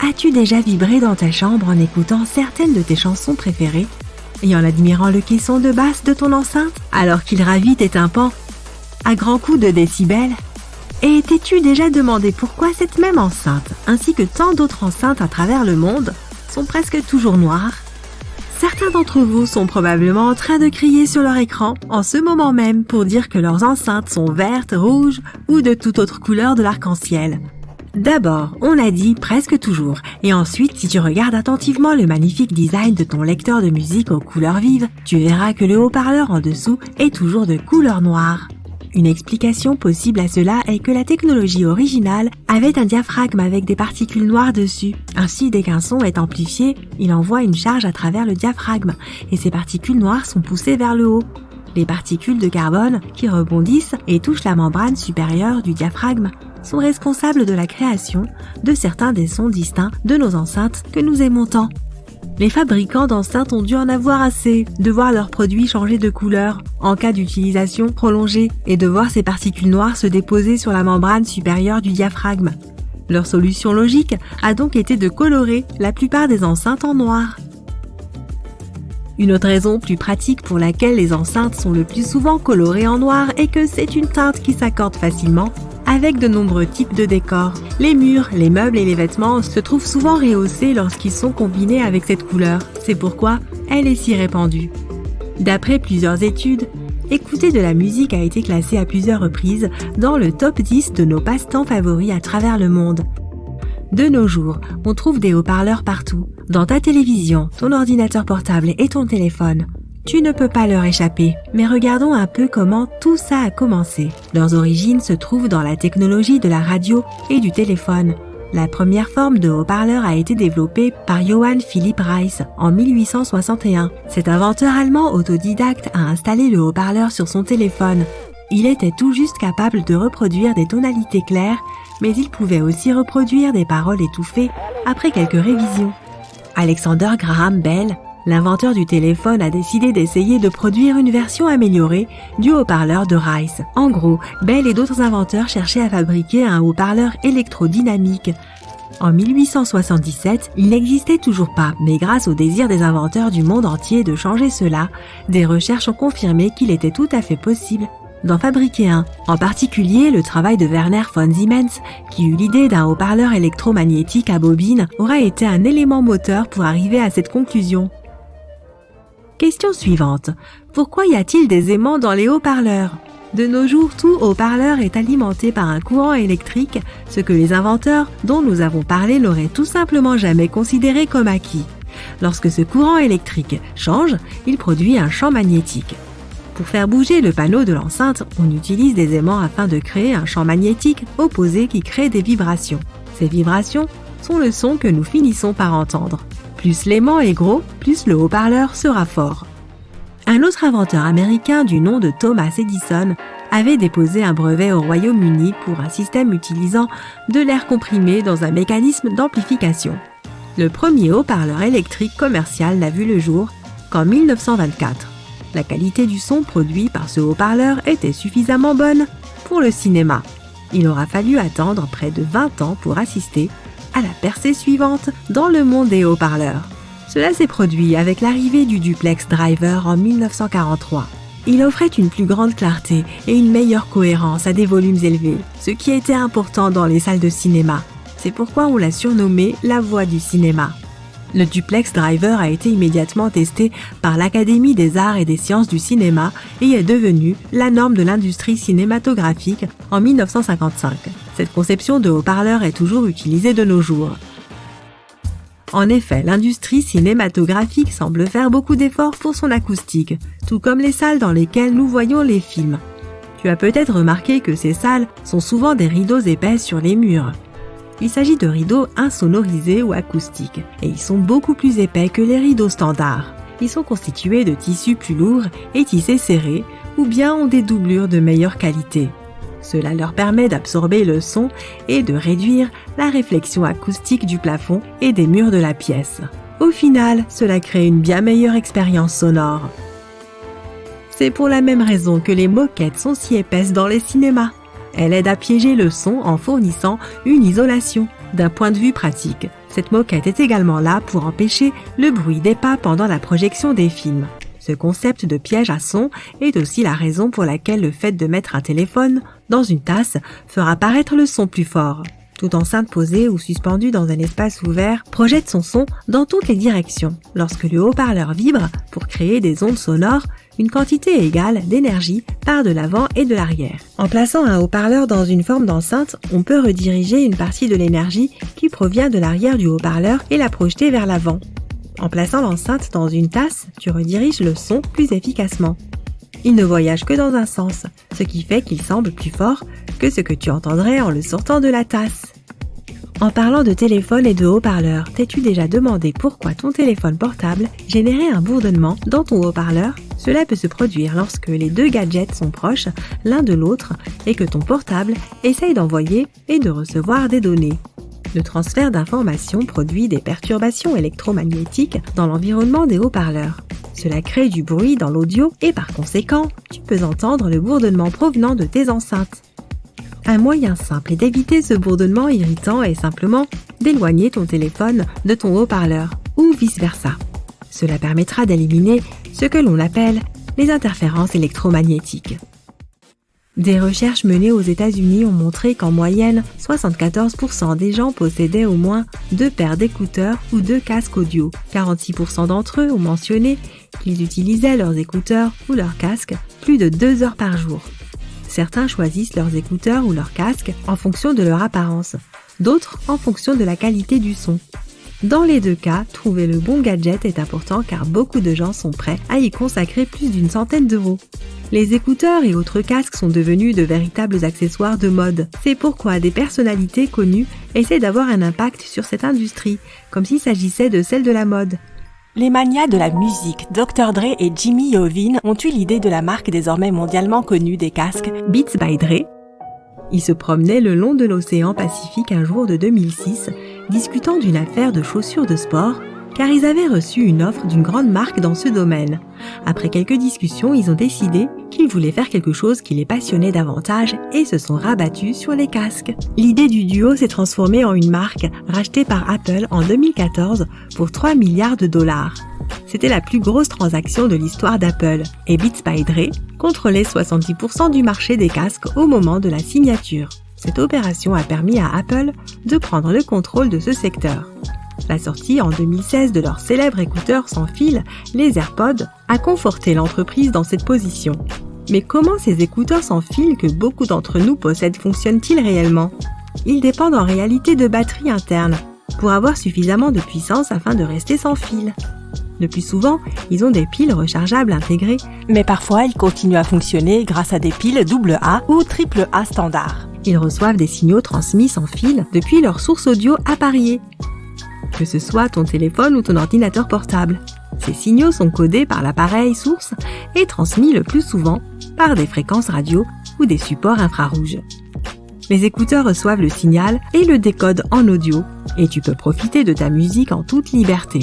As-tu déjà vibré dans ta chambre en écoutant certaines de tes chansons préférées et en admirant le caisson de basse de ton enceinte alors qu'il ravit tes tympans à grands coups de décibels? Et t'es-tu déjà demandé pourquoi cette même enceinte, ainsi que tant d'autres enceintes à travers le monde, sont presque toujours noires? Certains d'entre vous sont probablement en train de crier sur leur écran en ce moment même pour dire que leurs enceintes sont vertes, rouges ou de toute autre couleur de l'arc-en-ciel. D'abord, on l'a dit presque toujours, et ensuite si tu regardes attentivement le magnifique design de ton lecteur de musique aux couleurs vives, tu verras que le haut-parleur en dessous est toujours de couleur noire. Une explication possible à cela est que la technologie originale avait un diaphragme avec des particules noires dessus. Ainsi, dès qu'un son est amplifié, il envoie une charge à travers le diaphragme, et ces particules noires sont poussées vers le haut. Les particules de carbone, qui rebondissent et touchent la membrane supérieure du diaphragme, sont responsables de la création de certains des sons distincts de nos enceintes que nous aimons tant. Les fabricants d'enceintes ont dû en avoir assez de voir leurs produits changer de couleur en cas d'utilisation prolongée et de voir ces particules noires se déposer sur la membrane supérieure du diaphragme. Leur solution logique a donc été de colorer la plupart des enceintes en noir. Une autre raison plus pratique pour laquelle les enceintes sont le plus souvent colorées en noir est que c'est une teinte qui s'accorde facilement avec de nombreux types de décors. Les murs, les meubles et les vêtements se trouvent souvent rehaussés lorsqu'ils sont combinés avec cette couleur. C'est pourquoi elle est si répandue. D'après plusieurs études, écouter de la musique a été classé à plusieurs reprises dans le top 10 de nos passe-temps favoris à travers le monde. De nos jours, on trouve des haut-parleurs partout, dans ta télévision, ton ordinateur portable et ton téléphone. Tu ne peux pas leur échapper, mais regardons un peu comment tout ça a commencé. Leurs origines se trouvent dans la technologie de la radio et du téléphone. La première forme de haut-parleur a été développée par Johann Philipp Reis en 1861. Cet inventeur allemand autodidacte a installé le haut-parleur sur son téléphone. Il était tout juste capable de reproduire des tonalités claires, mais il pouvait aussi reproduire des paroles étouffées après quelques révisions. Alexander Graham Bell, l'inventeur du téléphone, a décidé d'essayer de produire une version améliorée du haut-parleur de Reis. En gros, Bell et d'autres inventeurs cherchaient à fabriquer un haut-parleur électrodynamique. En 1877, il n'existait toujours pas, mais grâce au désir des inventeurs du monde entier de changer cela, des recherches ont confirmé qu'il était tout à fait possible d'en fabriquer un. En particulier, le travail de Werner von Siemens, qui eut l'idée d'un haut-parleur électromagnétique à bobine, aura été un élément moteur pour arriver à cette conclusion. Question suivante. Pourquoi y a-t-il des aimants dans les haut-parleurs? De nos jours, tout haut-parleur est alimenté par un courant électrique, ce que les inventeurs dont nous avons parlé n'auraient tout simplement jamais considéré comme acquis. Lorsque ce courant électrique change, il produit un champ magnétique. Pour faire bouger le panneau de l'enceinte, on utilise des aimants afin de créer un champ magnétique opposé qui crée des vibrations. Ces vibrations sont le son que nous finissons par entendre. Plus l'aimant est gros, plus le haut-parleur sera fort. Un autre inventeur américain du nom de Thomas Edison avait déposé un brevet au Royaume-Uni pour un système utilisant de l'air comprimé dans un mécanisme d'amplification. Le premier haut-parleur électrique commercial n'a vu le jour qu'en 1924. La qualité du son produit par ce haut-parleur était suffisamment bonne pour le cinéma. Il aura fallu attendre près de 20 ans pour assister à la percée suivante dans le monde des haut-parleurs. Cela s'est produit avec l'arrivée du duplex driver en 1943. Il offrait une plus grande clarté et une meilleure cohérence à des volumes élevés, ce qui était important dans les salles de cinéma. C'est pourquoi on l'a surnommé la voix du cinéma. Le duplex driver a été immédiatement testé par l'Académie des arts et des sciences du cinéma et est devenu la norme de l'industrie cinématographique en 1955. Cette conception de haut-parleur est toujours utilisée de nos jours. En effet, l'industrie cinématographique semble faire beaucoup d'efforts pour son acoustique, tout comme les salles dans lesquelles nous voyons les films. Tu as peut-être remarqué que ces salles sont souvent des rideaux épais sur les murs. Il s'agit de rideaux insonorisés ou acoustiques, et ils sont beaucoup plus épais que les rideaux standards. Ils sont constitués de tissus plus lourds et tissés serrés, ou bien ont des doublures de meilleure qualité. Cela leur permet d'absorber le son et de réduire la réflexion acoustique du plafond et des murs de la pièce. Au final, cela crée une bien meilleure expérience sonore. C'est pour la même raison que les moquettes sont si épaisses dans les cinémas. Elle aide à piéger le son en fournissant une isolation. D'un point de vue pratique, cette moquette est également là pour empêcher le bruit des pas pendant la projection des films. Ce concept de piège à son est aussi la raison pour laquelle le fait de mettre un téléphone dans une tasse fera paraître le son plus fort. Toute enceinte posée ou suspendue dans un espace ouvert projette son son dans toutes les directions. Lorsque le haut-parleur vibre pour créer des ondes sonores, une quantité égale d'énergie part de l'avant et de l'arrière. En plaçant un haut-parleur dans une forme d'enceinte, on peut rediriger une partie de l'énergie qui provient de l'arrière du haut-parleur et la projeter vers l'avant. En plaçant l'enceinte dans une tasse, tu rediriges le son plus efficacement. Il ne voyage que dans un sens, ce qui fait qu'il semble plus fort que ce que tu entendrais en le sortant de la tasse. En parlant de téléphone et de haut-parleur, t'es-tu déjà demandé pourquoi ton téléphone portable générait un bourdonnement dans ton haut-parleur ? Cela peut se produire lorsque les deux gadgets sont proches l'un de l'autre et que ton portable essaye d'envoyer et de recevoir des données. Le transfert d'informations produit des perturbations électromagnétiques dans l'environnement des haut-parleurs. Cela crée du bruit dans l'audio et par conséquent, tu peux entendre le bourdonnement provenant de tes enceintes. Un moyen simple d'éviter ce bourdonnement irritant est simplement d'éloigner ton téléphone de ton haut-parleur ou vice-versa. Cela permettra d'éliminer ce que l'on appelle les interférences électromagnétiques. Des recherches menées aux États-Unis ont montré qu'en moyenne, 74% des gens possédaient au moins 2 paires d'écouteurs ou 2 casques audio. 46% d'entre eux ont mentionné qu'ils utilisaient leurs écouteurs ou leurs casques plus de 2 heures par jour. Certains choisissent leurs écouteurs ou leurs casques en fonction de leur apparence, d'autres en fonction de la qualité du son. Dans les deux cas, trouver le bon gadget est important car beaucoup de gens sont prêts à y consacrer plus d'une centaine d'euros. Les écouteurs et autres casques sont devenus de véritables accessoires de mode. C'est pourquoi des personnalités connues essaient d'avoir un impact sur cette industrie, comme s'il s'agissait de celle de la mode. Les manias de la musique, Dr. Dre et Jimmy Iovine ont eu l'idée de la marque désormais mondialement connue des casques Beats by Dre. Ils se promenaient le long de l'océan Pacifique un jour de 2006, discutant d'une affaire de chaussures de sport, car ils avaient reçu une offre d'une grande marque dans ce domaine. Après quelques discussions, ils ont décidé qu'ils voulaient faire quelque chose qui les passionnait davantage et se sont rabattus sur les casques. L'idée du duo s'est transformée en une marque rachetée par Apple en 2014 pour 3 milliards de dollars. C'était la plus grosse transaction de l'histoire d'Apple et Beats by Dre contrôlait 70% du marché des casques au moment de la signature. Cette opération a permis à Apple de prendre le contrôle de ce secteur. La sortie en 2016 de leur célèbre écouteur sans fil, les AirPods, a conforté l'entreprise dans cette position. Mais comment ces écouteurs sans fil que beaucoup d'entre nous possèdent fonctionnent-ils réellement ? Ils dépendent en réalité de batteries internes pour avoir suffisamment de puissance afin de rester sans fil. Le plus souvent, ils ont des piles rechargeables intégrées, mais parfois ils continuent à fonctionner grâce à des piles AA ou AAA standard. Ils reçoivent des signaux transmis sans fil depuis leur source audio appariée, que ce soit ton téléphone ou ton ordinateur portable. Ces signaux sont codés par l'appareil source et transmis le plus souvent par des fréquences radio ou des supports infrarouges. Les écouteurs reçoivent le signal et le décodent en audio, et tu peux profiter de ta musique en toute liberté.